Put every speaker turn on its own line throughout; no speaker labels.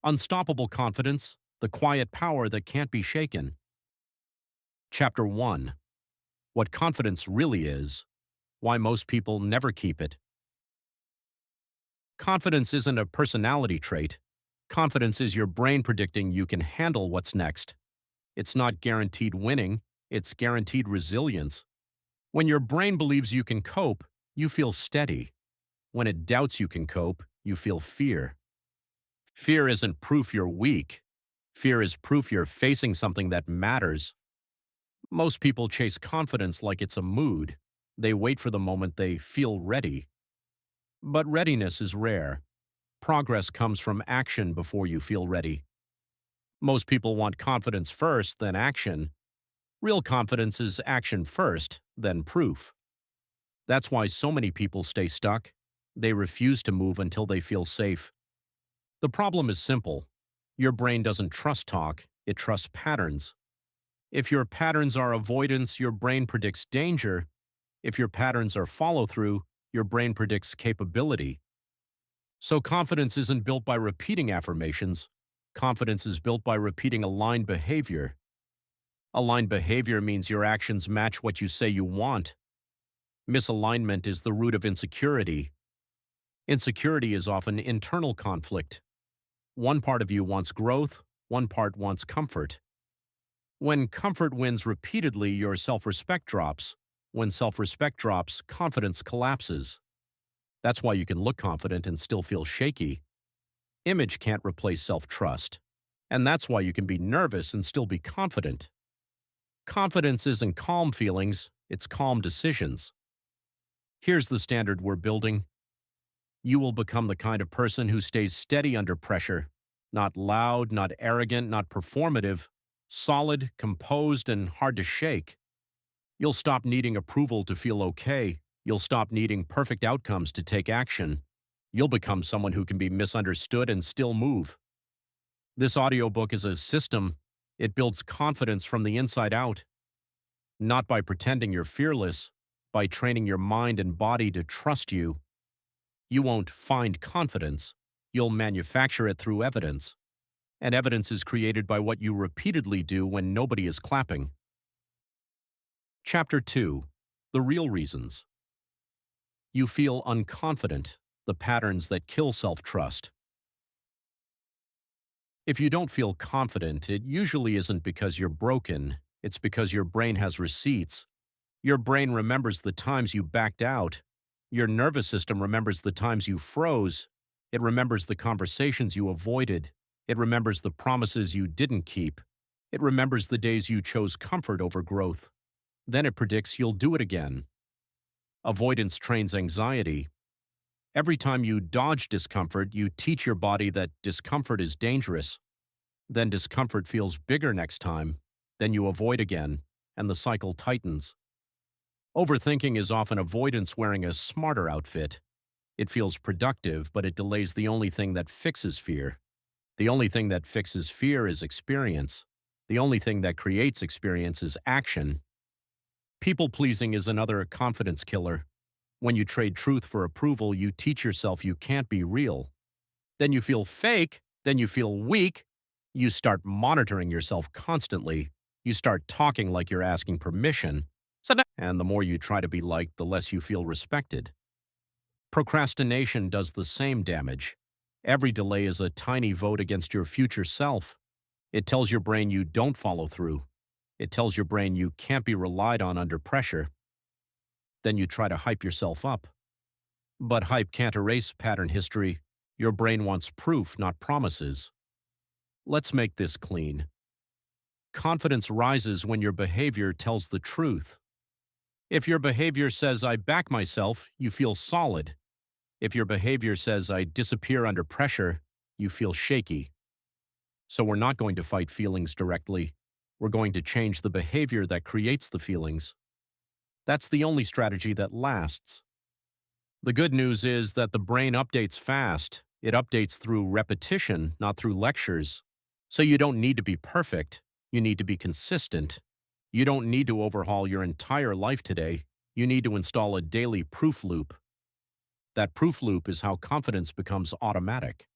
Unstoppable Confidence, the Quiet Power That Can't Be Shaken. Chapter 1. What Confidence Really Is, Why Most People Never Keep It. Confidence isn't a personality trait. Confidence is your brain predicting you can handle what's next. It's not guaranteed winning, it's guaranteed resilience. When your brain believes you can cope, you feel steady. When it doubts you can cope, you feel fear. Fear isn't proof you're weak. Fear is proof you're facing something that matters. Most people chase confidence like it's a mood. They wait for the moment they feel ready. But readiness is rare. Progress comes from action before you feel ready. Most people want confidence first, then action. Real confidence is action first, then proof. That's why so many people stay stuck. They refuse to move until they feel safe. The problem is simple. Your brain doesn't trust talk, it trusts patterns. If your patterns are avoidance, your brain predicts danger. If your patterns are follow-through, your brain predicts capability. So confidence isn't built by repeating affirmations. Confidence is built by repeating aligned behavior. Aligned behavior means your actions match what you say you want. Misalignment is the root of insecurity. Insecurity is often internal conflict. One part of you wants growth, one part wants comfort. When comfort wins repeatedly, your self-respect drops. When self-respect drops, confidence collapses. That's why you can look confident and still feel shaky. Image can't replace self-trust. And that's why you can be nervous and still be confident. Confidence isn't calm feelings, it's calm decisions. Here's the standard we're building. You will become the kind of person who stays steady under pressure. Not loud, not arrogant, not performative. Solid, composed, and hard to shake. You'll stop needing approval to feel okay. You'll stop needing perfect outcomes to take action. You'll become someone who can be misunderstood and still move. This audiobook is a system. It builds confidence from the inside out. Not by pretending you're fearless, by training your mind and body to trust you. You won't find confidence. You'll manufacture it through evidence. And evidence is created by what you repeatedly do when nobody is clapping. Chapter 2. The Real Reasons. You feel unconfident, the patterns that kill self-trust. If you don't feel confident, it usually isn't because you're broken, it's because your brain has receipts. Your brain remembers the times you backed out. Your nervous system remembers the times you froze. It remembers the conversations you avoided. It remembers the promises you didn't keep. It remembers the days you chose comfort over growth. Then it predicts you'll do it again. Avoidance trains anxiety. Every time you dodge discomfort, you teach your body that discomfort is dangerous. Then discomfort feels bigger next time. Then you avoid again, and the cycle tightens. Overthinking is often avoidance wearing a smarter outfit. It feels productive, but it delays the only thing that fixes fear. The only thing that fixes fear is experience. The only thing that creates experience is action. People-pleasing is another confidence killer. When you trade truth for approval, you teach yourself you can't be real. Then you feel fake, then you feel weak. You start monitoring yourself constantly. You start talking like you're asking permission. And the more you try to be liked, the less you feel respected. Procrastination does the same damage. Every delay is a tiny vote against your future self. It tells your brain you don't follow through. It tells your brain you can't be relied on under pressure. Then you try to hype yourself up. But hype can't erase pattern history. Your brain wants proof, not promises. Let's make this clean. Confidence rises when your behavior tells the truth. If your behavior says, "I back myself," you feel solid. If your behavior says, "I disappear under pressure," you feel shaky. So we're not going to fight feelings directly. We're going to change the behavior that creates the feelings. That's the only strategy that lasts. The good news is that the brain updates fast. It updates through repetition, not through lectures. So you don't need to be perfect. You need to be consistent. You don't need to overhaul your entire life today. You need to install a daily proof loop. That proof loop is how confidence becomes automatic.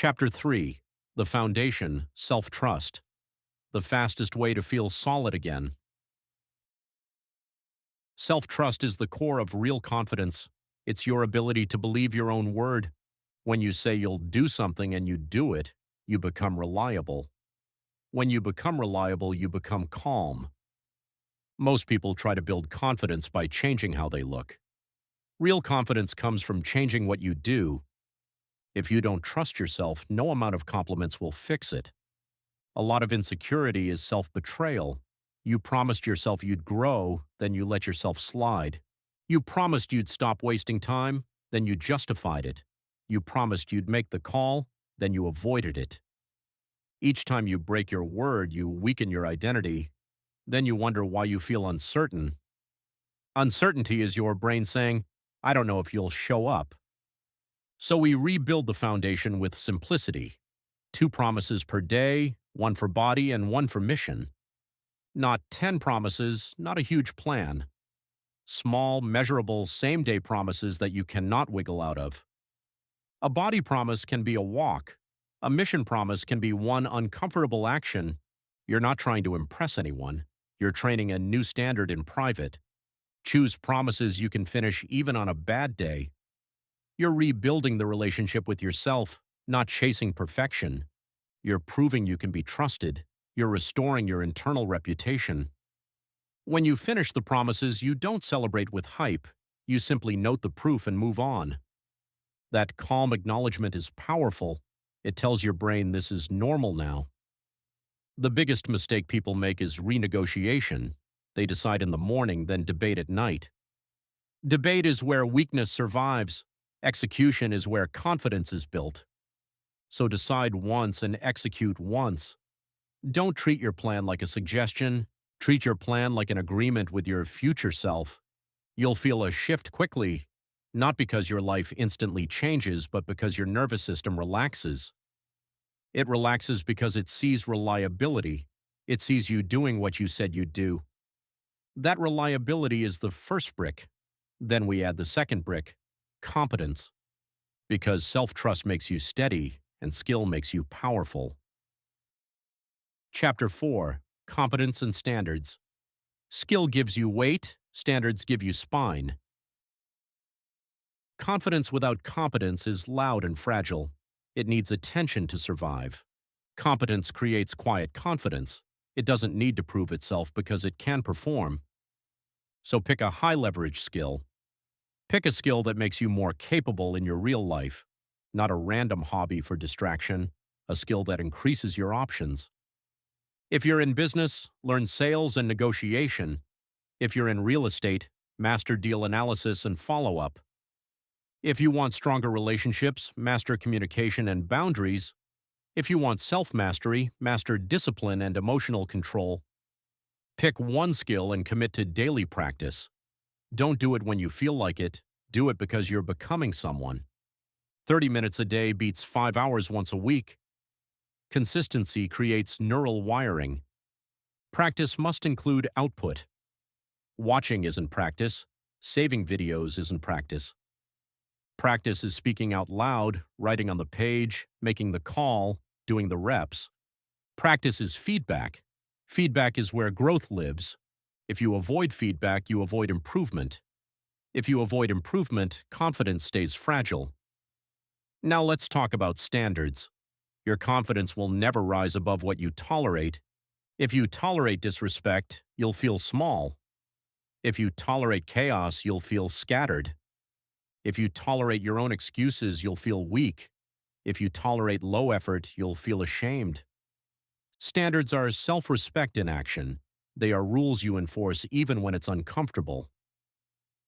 Chapter 3. The Foundation, Self-Trust. The fastest way to feel solid again. Self-trust is the core of real confidence. It's your ability to believe your own word. When you say you'll do something and you do it, you become reliable. When you become reliable, you become calm. Most people try to build confidence by changing how they look. Real confidence comes from changing what you do. If you don't trust yourself, no amount of compliments will fix it. A lot of insecurity is self-betrayal. You promised yourself you'd grow, then you let yourself slide. You promised you'd stop wasting time, then you justified it. You promised you'd make the call, then you avoided it. Each time you break your word, you weaken your identity. Then you wonder why you feel uncertain. Uncertainty is your brain saying, "I don't know if you'll show up." So we rebuild the foundation with simplicity. 2 promises per day, 1 for body and 1 for mission. Not 10 promises, not a huge plan. Small, measurable, same-day promises that you cannot wiggle out of. A body promise can be a walk. A mission promise can be one uncomfortable action. You're not trying to impress anyone. You're training a new standard in private. Choose promises you can finish even on a bad day. You're rebuilding the relationship with yourself, not chasing perfection. You're proving you can be trusted. You're restoring your internal reputation. When you finish the promises, you don't celebrate with hype. You simply note the proof and move on. That calm acknowledgement is powerful. It tells your brain this is normal now. The biggest mistake people make is renegotiation. They decide in the morning, then debate at night. Debate is where weakness survives. Execution is where confidence is built. So decide once and execute once. Don't treat your plan like a suggestion. Treat your plan like an agreement with your future self. You'll feel a shift quickly, not because your life instantly changes, but because your nervous system relaxes. It relaxes because it sees reliability. It sees you doing what you said you'd do. That reliability is the first brick. Then we add the second brick, competence. Because self-trust makes you steady and skill makes you powerful. Chapter 4. Competence and Standards. Skill gives you weight, standards give you spine. Confidence without competence is loud and fragile. It needs attention to survive. Competence creates quiet confidence. It doesn't need to prove itself because it can perform. So pick a high-leverage skill. Pick a skill that makes you more capable in your real life, not a random hobby for distraction, a skill that increases your options. If you're in business, learn sales and negotiation. If you're in real estate, master deal analysis and follow-up. If you want stronger relationships, master communication and boundaries. If you want self-mastery, master discipline and emotional control. Pick one skill and commit to daily practice. Don't do it when you feel like it. Do it because you're becoming someone. 30 minutes a day beats 5 hours once a week. Consistency creates neural wiring. Practice must include output. Watching isn't practice. Saving videos isn't practice. Practice is speaking out loud, writing on the page, making the call, doing the reps. Practice is feedback. Feedback is where growth lives. If you avoid feedback, you avoid improvement. If you avoid improvement, confidence stays fragile. Now let's talk about standards. Your confidence will never rise above what you tolerate. If you tolerate disrespect, you'll feel small. If you tolerate chaos, you'll feel scattered. If you tolerate your own excuses, you'll feel weak. If you tolerate low effort, you'll feel ashamed. Standards are self-respect in action. They are rules you enforce even when it's uncomfortable.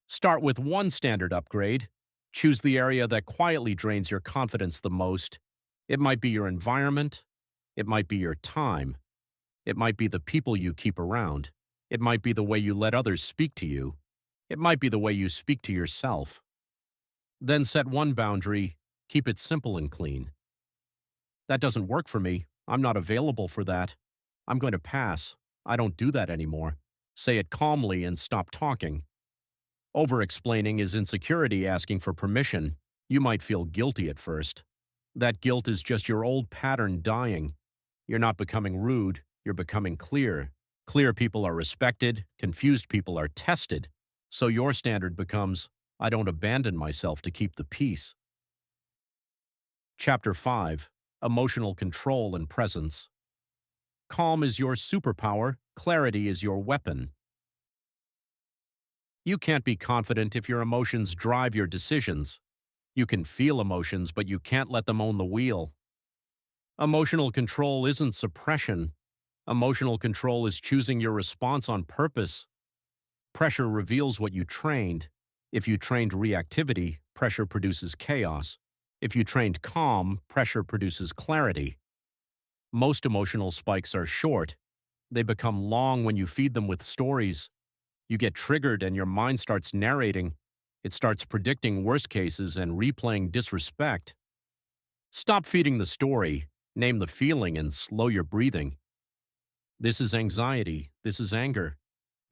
Start with one standard upgrade. Choose the area that quietly drains your confidence the most. It might be your environment. It might be your time. It might be the people you keep around. It might be the way you let others speak to you. It might be the way you speak to yourself. Then set one boundary. Keep it simple and clean. That doesn't work for me. I'm not available for that. I'm going to pass. I don't do that anymore. Say it calmly and stop talking. Over-explaining is insecurity asking for permission. You might feel guilty at first. That guilt is just your old pattern dying. You're not becoming rude, you're becoming clear. Clear people are respected, confused people are tested. So your standard becomes, I don't abandon myself to keep the peace. Chapter 5. Emotional Control and Presence. Calm is your superpower, clarity is your weapon. You can't be confident if your emotions drive your decisions. You can feel emotions, but you can't let them own the wheel. Emotional control isn't suppression. Emotional control is choosing your response on purpose. Pressure reveals what you trained. If you trained reactivity, pressure produces chaos. If you trained calm, pressure produces clarity. Most emotional spikes are short. They become long when you feed them with stories. You get triggered and your mind starts narrating. It starts predicting worst cases and replaying disrespect. Stop feeding the story, name the feeling, and slow your breathing. This is anxiety. This is anger.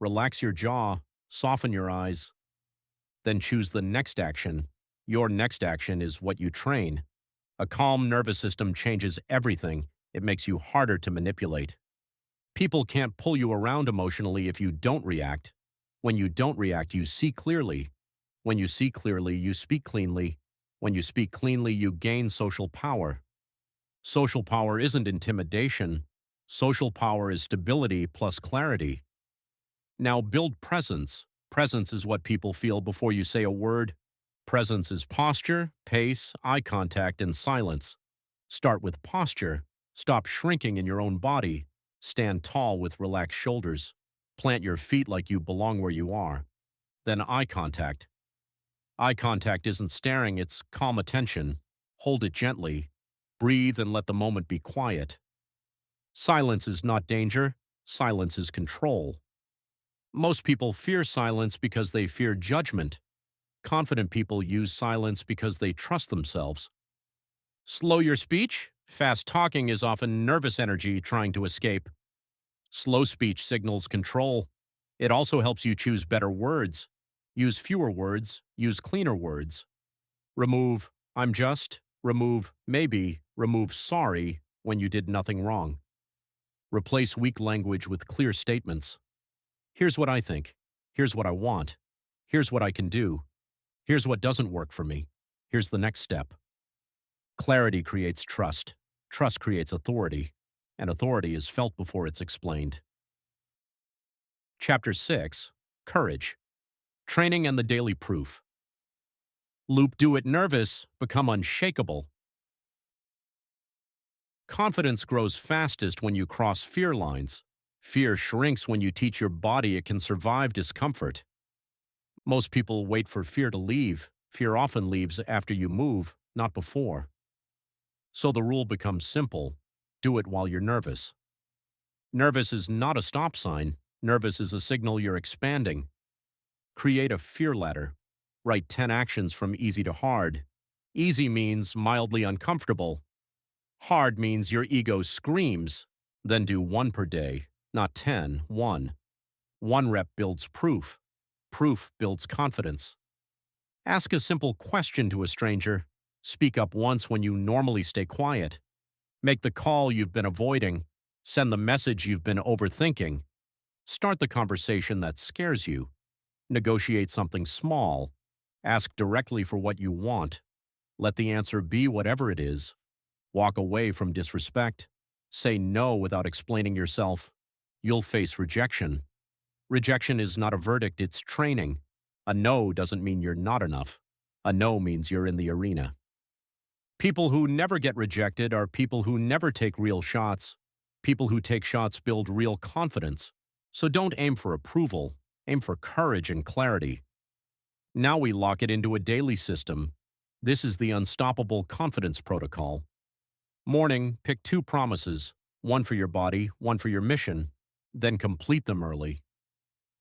Relax your jaw, soften your eyes. Then choose the next action. Your next action is what you train. A calm nervous system changes everything. It makes you harder to manipulate. People can't pull you around emotionally if you don't react. When you don't react, you see clearly. When you see clearly, you speak cleanly. When you speak cleanly, you gain social power. Social power isn't intimidation. Social power is stability plus clarity. Now build presence. Presence is what people feel before you say a word. Presence is posture, pace, eye contact, and silence. Start with posture. Stop shrinking in your own body. Stand tall with relaxed shoulders. Plant your feet like you belong where you are. Then eye contact. Eye contact isn't staring, it's calm attention. Hold it gently. Breathe and let the moment be quiet. Silence is not danger. Silence is control. Most people fear silence because they fear judgment. Confident people use silence because they trust themselves. Slow your speech. Fast talking is often nervous energy trying to escape. Slow speech signals control. It also helps you choose better words. Use fewer words. Use cleaner words. Remove I'm just. Remove maybe. Remove sorry when you did nothing wrong. Replace weak language with clear statements. Here's what I think. Here's what I want. Here's what I can do. Here's what doesn't work for me. Here's the next step. Clarity creates trust. Trust creates authority. And authority is felt before it's explained. Chapter 6. Courage. Training and the daily proof. Loop do it nervous, become unshakable. Confidence grows fastest when you cross fear lines. Fear shrinks when you teach your body it can survive discomfort. Most people wait for fear to leave. Fear often leaves after you move, not before. So the rule becomes simple. Do it while you're nervous. Nervous is not a stop sign. Nervous is a signal you're expanding. Create a fear ladder. Write 10 actions from easy to hard. Easy means mildly uncomfortable. Hard means your ego screams. Then do 1 per day, not 10, 1. 1 rep builds proof. Proof builds confidence. Ask a simple question to a stranger. Speak up once when you normally stay quiet. Make the call you've been avoiding. Send the message you've been overthinking. Start the conversation that scares you. Negotiate something small. Ask directly for what you want. Let the answer be whatever it is. Walk away from disrespect. Say no without explaining yourself. You'll face rejection. Rejection is not a verdict, it's training. A no doesn't mean you're not enough. A no means you're in the arena. People who never get rejected are people who never take real shots. People who take shots build real confidence. So don't aim for approval, aim for courage and clarity. Now we lock it into a daily system. This is the unstoppable confidence protocol. Morning, pick 2 promises, 1 for your body, 1 for your mission. Then complete them early.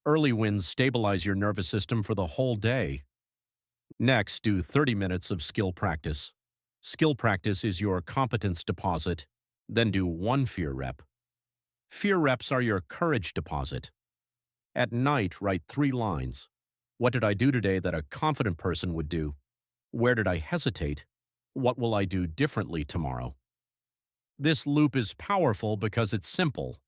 Early wins stabilize your nervous system for the whole day. Next, do 30 minutes of skill practice. Skill practice is your competence deposit. Then do 1 fear rep. Fear reps are your courage deposit. At night, write 3 lines. What did I do today that a confident person would do? Where did I hesitate? What will I do differently tomorrow? This loop is powerful because it's simple.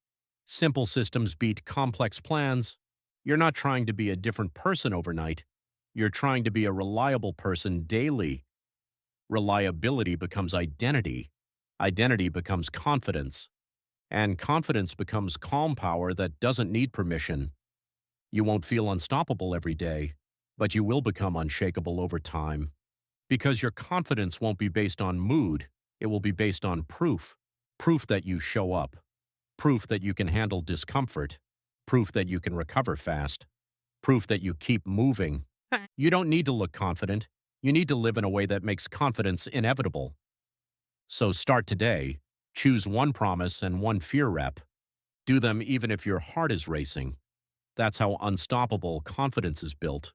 Simple systems beat complex plans. You're not trying to be a different person overnight. You're trying to be a reliable person daily. Reliability becomes identity. Identity becomes confidence. And confidence becomes calm power that doesn't need permission. You won't feel unstoppable every day, but you will become unshakable over time. Because your confidence won't be based on mood, it will be based on proof. Proof that you show up. Proof that you can handle discomfort. Proof that you can recover fast. Proof that you keep moving. You don't need to look confident. You need to live in a way that makes confidence inevitable. So start today. Choose one promise and one fear rep. Do them even if your heart is racing. That's how unstoppable confidence is built.